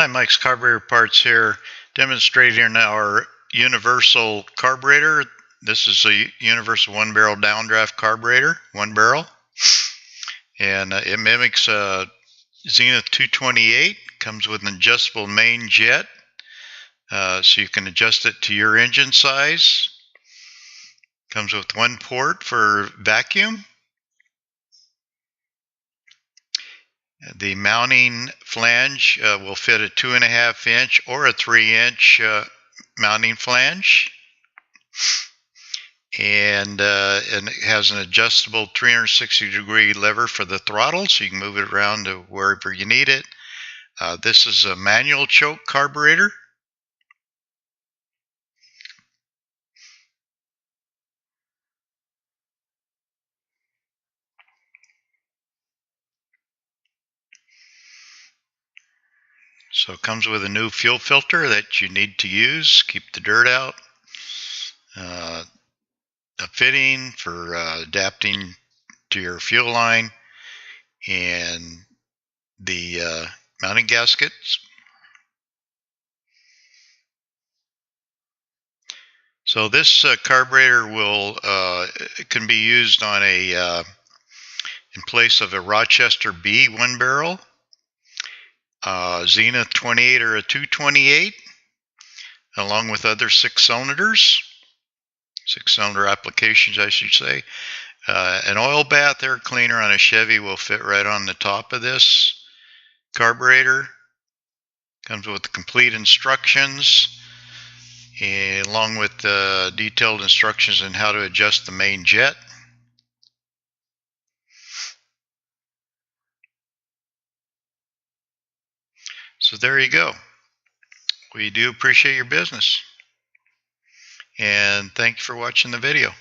Hi, Mike's Carburetor Parts here, demonstrating our universal carburetor. This is a universal one-barrel downdraft carburetor, one barrel, and it mimics a N228. Comes with an adjustable main jet, so you can adjust it to your engine size. Comes with one port for vacuum. The mounting flange will fit a 2.5 inch or a 3 inch mounting flange, and it has an adjustable 360-degree lever for the throttle, so you can move it around to wherever you need it. This is a manual choke carburetor. So it comes with a new fuel filter that you need to use, keep the dirt out. A fitting for adapting to your fuel line, and the mounting gaskets. So this carburetor can be used on in place of a Rochester B one barrel, Zenith 28 or a 228, along with other six-cylinder applications, I should say. An oil bath air cleaner on a Chevy will fit right on the top of this carburetor. Comes with complete instructions, along with detailed instructions on how to adjust the main jet. So there you go. We do appreciate your business, and thank you for watching the video.